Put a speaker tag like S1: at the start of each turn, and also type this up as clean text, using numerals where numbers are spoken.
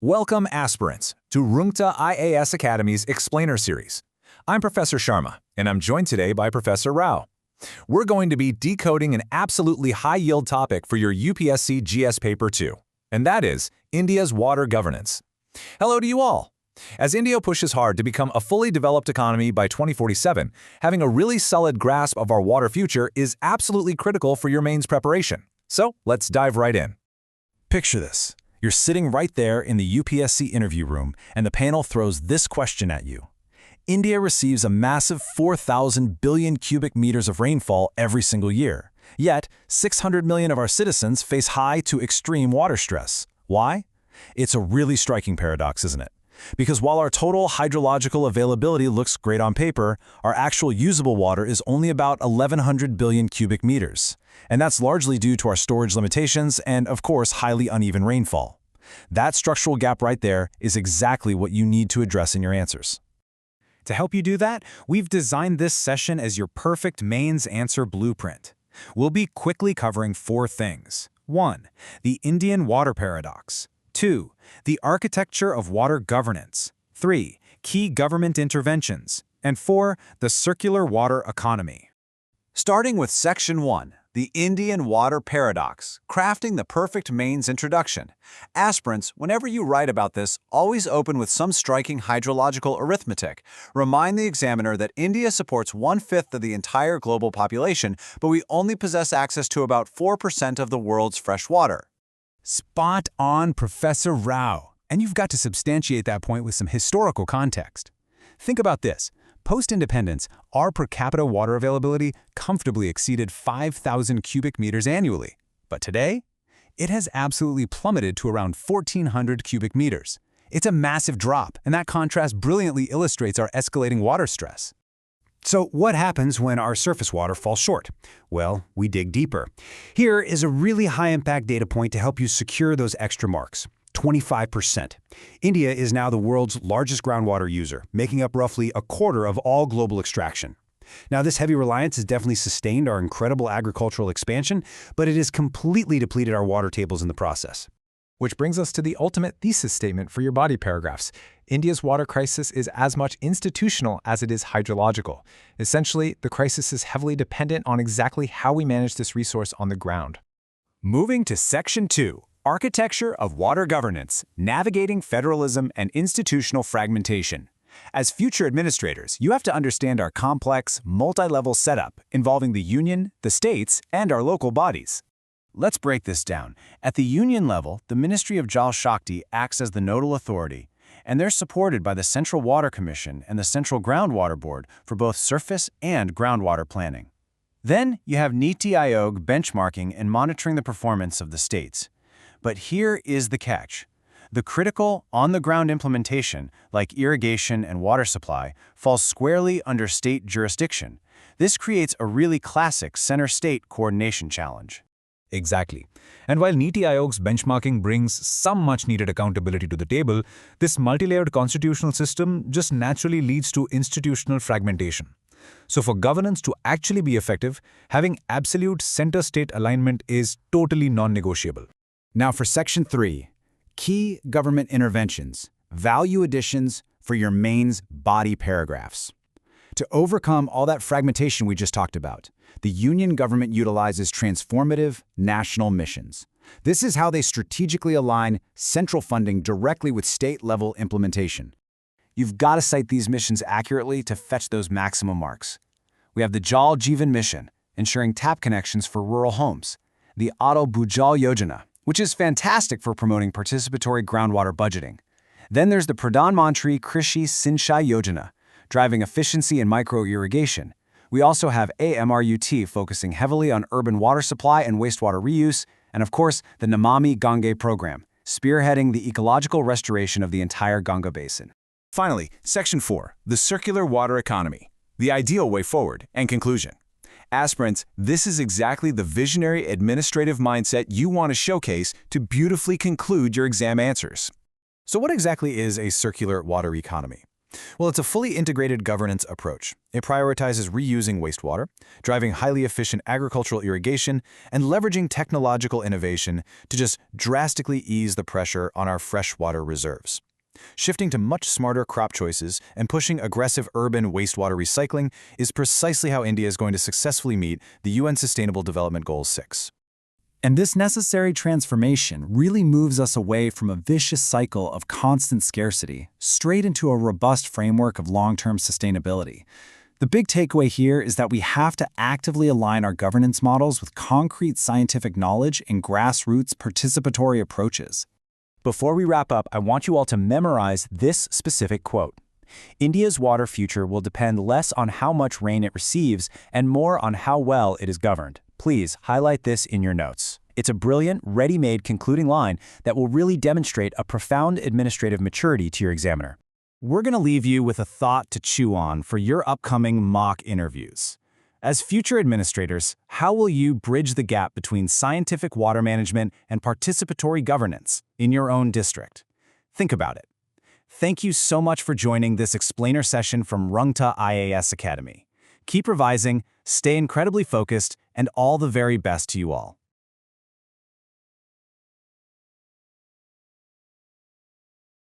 S1: Welcome, aspirants, to Rungta IAS Academy's Explainer Series. I'm Professor Sharma, and I'm joined today by Professor Rao. We're going to be decoding an absolutely high-yield topic for your UPSC GS Paper 2, and that is India's water governance. Hello to you all. As India pushes hard to become a fully developed economy by 2047, having a really solid grasp of our water future is absolutely critical for your mains preparation. So let's dive right in.
S2: Picture this. You're sitting right there in the UPSC interview room, and the panel throws this question at you. India receives a massive 4,000 billion cubic meters of rainfall every single year. Yet, 600 million of our citizens face high to extreme water stress. Why? It's a really striking paradox, isn't it? Because while our total hydrological availability looks great on paper, our actual usable water is only about 1,100 billion cubic meters. And that's largely due to our storage limitations and, of course, highly uneven rainfall. That structural gap right there is exactly what you need to address in your answers.
S3: To help you do that, we've designed this session as your perfect mains answer blueprint. We'll be quickly covering 4 things. 1. The Indian water paradox. 2. The architecture of water governance. 3. Key government interventions. And 4. The circular water economy.
S4: Starting with Section 1, the Indian water paradox, crafting the perfect mains introduction. Aspirants, whenever you write about this, always open with some striking hydrological arithmetic. Remind the examiner that India supports 1/5 of the entire global population, but we only possess access to about 4% of the world's fresh water.
S3: Spot on, Professor Rao. And you've got to substantiate that point with some historical context. Think about this. Post-independence, our per capita water availability comfortably exceeded 5,000 cubic meters annually. But today, it has absolutely plummeted to around 1,400 cubic meters. It's a massive drop, and that contrast brilliantly illustrates our escalating water stress. So what happens when our surface water falls short? Well, we dig deeper. Here is a really high-impact data point to help you secure those extra marks. 25%. India is now the world's largest groundwater user, making up roughly a quarter of all global extraction. Now, this heavy reliance has definitely sustained our incredible agricultural expansion, but it has completely depleted our water tables in the process.
S5: Which brings us to the ultimate thesis statement for your body paragraphs. India's water crisis is as much institutional as it is hydrological. Essentially, the crisis is heavily dependent on exactly how we manage this resource on the ground.
S3: Moving to Section 2. Architecture of water governance, navigating federalism and institutional fragmentation. As future administrators, you have to understand our complex, multi-level setup involving the union, the states, and our local bodies. Let's break this down. At the union level, the Ministry of Jal Shakti acts as the nodal authority, and they're supported by the Central Water Commission and the Central Groundwater Board for both surface and groundwater planning. Then you have Niti Aayog benchmarking and monitoring the performance of the states. But here is the catch. The critical, on-the-ground implementation, like irrigation and water supply, falls squarely under state jurisdiction. This creates a really classic center-state coordination challenge.
S1: Exactly. And while Niti Aayog's benchmarking brings some much-needed accountability to the table, this multi-layered constitutional system just naturally leads to institutional fragmentation. So for governance to actually be effective, having absolute center-state alignment is totally non-negotiable.
S3: Now for Section 3, Key Government Interventions, Value Additions for your mains body paragraphs. To overcome all that fragmentation we just talked about, the union government utilizes transformative national missions. This is how they strategically align central funding directly with state-level implementation. You've got to cite these missions accurately to fetch those maximum marks. We have the Jal Jeevan Mission, ensuring tap connections for rural homes, the Atal Bhujal Yojana, which is fantastic for promoting participatory groundwater budgeting. Then there's the Pradhan Mantri Krishi Sinchai Yojana, driving efficiency in micro-irrigation. We also have AMRUT focusing heavily on urban water supply and wastewater reuse, and of course, the Namami Gange program, spearheading the ecological restoration of the entire Ganga basin.
S2: Finally, Section 4, the circular water economy, the ideal way forward, and conclusion. Aspirants, this is exactly the visionary administrative mindset you want to showcase to beautifully conclude your exam answers. So what exactly is a circular water economy? Well, it's a fully integrated governance approach. It prioritizes reusing wastewater, driving highly efficient agricultural irrigation, and leveraging technological innovation to just drastically ease the pressure on our freshwater reserves. Shifting to much smarter crop choices and pushing aggressive urban wastewater recycling is precisely how India is going to successfully meet the UN Sustainable Development Goals 6.
S3: And this necessary transformation really moves us away from a vicious cycle of constant scarcity straight into a robust framework of long-term sustainability. The big takeaway here is that we have to actively align our governance models with concrete scientific knowledge and grassroots participatory approaches.
S6: Before we wrap up, I want you all to memorize this specific quote. India's water future will depend less on how much rain it receives and more on how well it is governed. Please highlight this in your notes. It's a brilliant, ready-made concluding line that will really demonstrate a profound administrative maturity to your examiner.
S3: We're going to leave you with a thought to chew on for your upcoming mock interviews. As future administrators, how will you bridge the gap between scientific water management and participatory governance in your own district? Think about it. Thank you so much for joining this explainer session from Rungta IAS Academy. Keep revising, stay incredibly focused, and all the very best to you all.